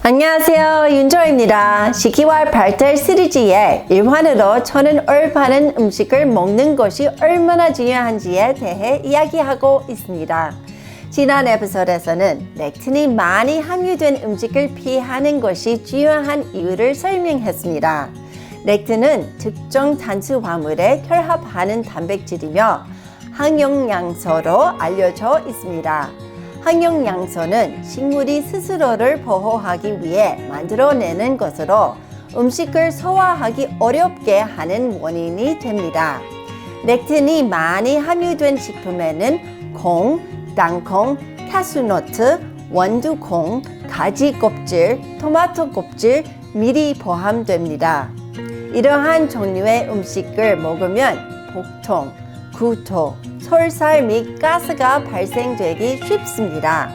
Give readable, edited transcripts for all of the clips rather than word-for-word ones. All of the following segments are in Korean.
안녕하세요, 윤조입니다. 식이와 발달 시리즈의 1화로 저는 올바른 음식을 먹는 것이 얼마나 중요한지에 대해 이야기하고 있습니다. 지난 에피소드에서는 렉틴이 많이 함유된 음식을 피하는 것이 중요한 이유를 설명했습니다. 렉틴은 특정 탄수화물에 결합하는 단백질이며 항영양소로 알려져 있습니다. 항영양소는 식물이 스스로를 보호하기 위해 만들어내는 것으로 음식을 소화하기 어렵게 하는 원인이 됩니다. 렉틴이 많이 함유된 식품에는 콩, 땅콩, 카슈너트, 원두콩, 가지 껍질, 토마토 껍질, 밀이 포함됩니다. 이러한 종류의 음식을 먹으면 복통, 구토, 설사 및 가스가 발생되기 쉽습니다.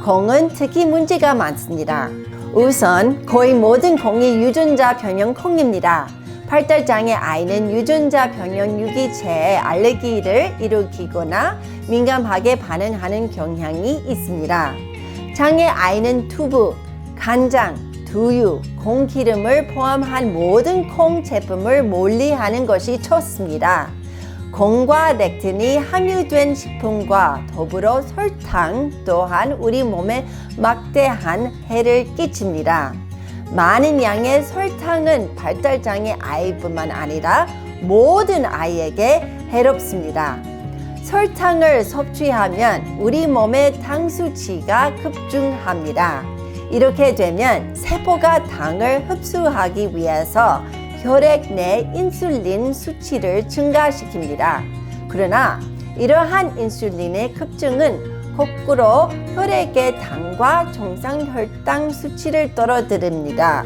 콩은 특히 문제가 많습니다. 우선 거의 모든 콩이 유전자 변형 콩입니다. 발달장애 아이는 유전자 변형 유기체에 알레르기를 일으키거나 민감하게 반응하는 경향이 있습니다. 장애 아이는 두부, 간장, 두유, 콩기름을 포함한 모든 콩 제품을 멀리하는 것이 좋습니다. 콩과 렉틴이 함유된 식품과 더불어 설탕 또한 우리 몸에 막대한 해를 끼칩니다. 많은 양의 설탕은 발달장애 아이뿐만 아니라 모든 아이에게 해롭습니다. 설탕을 섭취하면 우리 몸의 당 수치가 급증합니다. 이렇게 되면 세포가 당을 흡수하기 위해서 혈액 내 인슐린 수치를 증가시킵니다. 그러나 이러한 인슐린의 급증은 거꾸로 혈액의 당과 정상 혈당 수치를 떨어뜨립니다.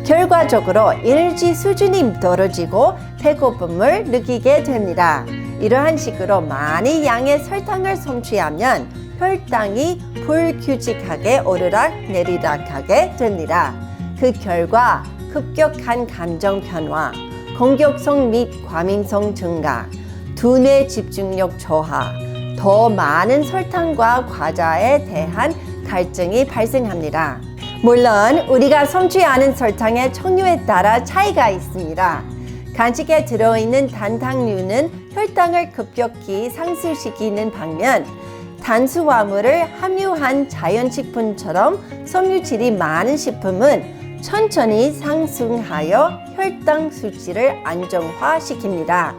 결과적으로 에너지 수준이 떨어지고 배고픔을 느끼게 됩니다. 이러한 식으로 많은 양의 설탕을 섭취하면 혈당이 불규칙하게 오르락 내리락하게 됩니다. 그 결과 급격한 감정 변화, 공격성 및 과민성 증가, 두뇌 집중력 저하, 더 많은 설탕과 과자에 대한 갈증이 발생합니다. 물론 우리가 섭취하는 설탕의 종류에 따라 차이가 있습니다. 간식에 들어있는 단당류는 혈당을 급격히 상승시키는 반면 탄수화물을 함유한 자연식품처럼 섬유질이 많은 식품은 천천히 상승하여 혈당 수치를 안정화시킵니다.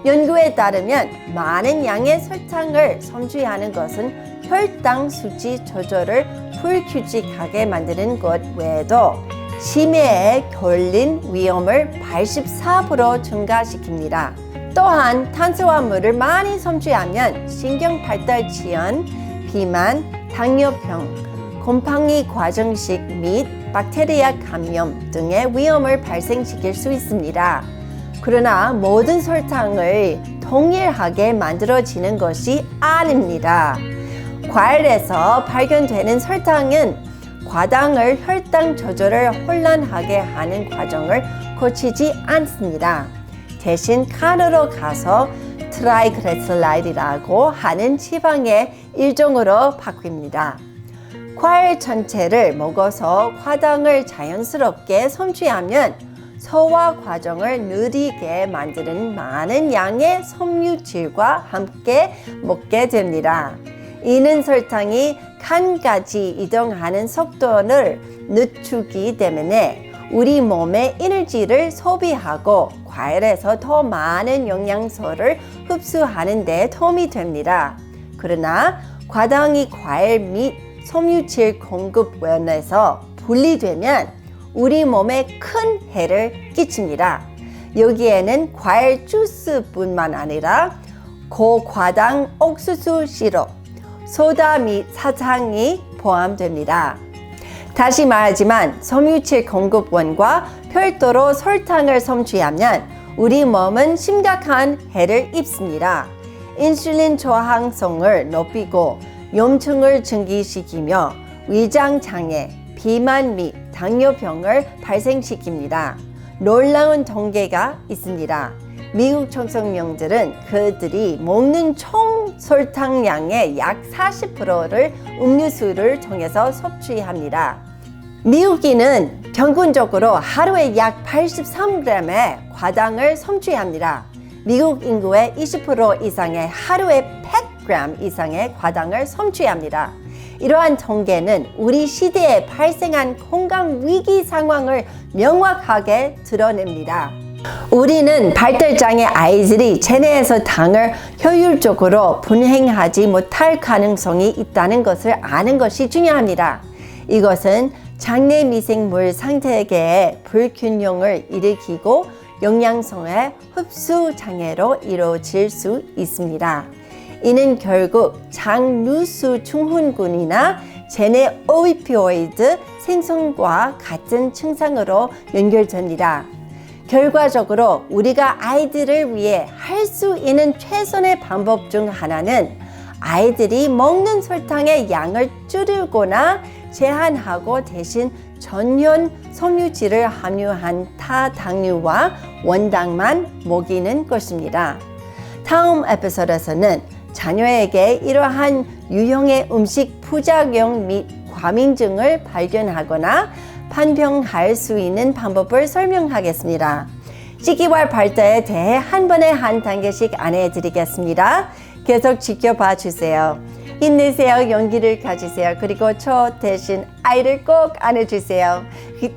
연구에 따르면 많은 양의 설탕을 섭취하는 것은 혈당 수치 조절을 불규칙하게 만드는 것 외에도 치매에 걸린 위험을 84% 증가시킵니다. 또한 탄수화물을 많이 섭취하면 신경 발달 지연, 비만, 당뇨병, 곰팡이 과정식 및 박테리아 감염 등의 위험을 발생시킬 수 있습니다. 그러나 모든 설탕을 동일하게 만들어지는 것이 아닙니다. 과일에서 발견되는 설탕은 과당을 혈당 조절을 혼란하게 하는 과정을 거치지 않습니다. 대신 칸으로 가서 트라이그리세라이드라고 하는 지방의 일종으로 바뀝니다. 과일 전체를 먹어서 과당을 자연스럽게 섭취하면 소화 과정을 느리게 만드는 많은 양의 섬유질과 함께 먹게 됩니다. 이는 설탕이 칸까지 이동하는 속도를 늦추기 때문에 우리 몸의 에너지를 소비하고 과일에서 더 많은 영양소를 흡수하는 데 도움이 됩니다. 그러나 과당이 과일 및 섬유질 공급원에서 분리되면 우리 몸에 큰 해를 끼칩니다. 여기에는 과일 주스뿐만 아니라 고과당 옥수수 시럽, 소다 및 사탕이 포함됩니다. 다시 말하지만 섬유질 공급원과 별도로 설탕을 섭취하면 우리 몸은 심각한 해를 입습니다. 인슐린 저항성을 높이고 염증을 증기시키며 위장장애, 비만 및 당뇨병을 발생시킵니다. 놀라운 통계가 있습니다. 미국 청소년들은 그들이 먹는 총 설탕량의 약 40%를 음료수를 통해서 섭취합니다. 미국인은 평균적으로 하루에 약 83g의 과당을 섭취합니다. 미국 인구의 20% 이상의 하루에 100g 이상의 과당을 섭취합니다. 이러한 통계는 우리 시대에 발생한 건강 위기 상황을 명확하게 드러냅니다. 우리는 발달장애 아이들이 체내에서 당을 효율적으로 분해하지 못할 가능성이 있다는 것을 아는 것이 중요합니다. 이것은 장내 미생물 상태계의 불균형을 일으키고 영양소의 흡수 장애로 이루어질 수 있습니다. 이는 결국 장누수 충훈군이나 체내 오피오이드 생성과 같은 증상으로 연결됩니다. 결과적으로 우리가 아이들을 위해 할 수 있는 최선의 방법 중 하나는 아이들이 먹는 설탕의 양을 줄이거나 제한하고 대신 전혀 섬유질을 함유한 타당류와 원당만 먹이는 것입니다. 다음 에피소드에서는 자녀에게 이러한 유형의 음식 부작용 및 과민증을 발견하거나 판별할 수 있는 방법을 설명하겠습니다. 시기와 발달에 대해 한 번에 한 단계씩 안내해 드리겠습니다. 계속 지켜봐 주세요. 힘내세요. 용기를 가지세요. 그리고 저 대신 아이를 꼭 안아주세요.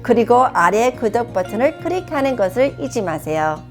그리고 아래 구독 버튼을 클릭하는 것을 잊지 마세요.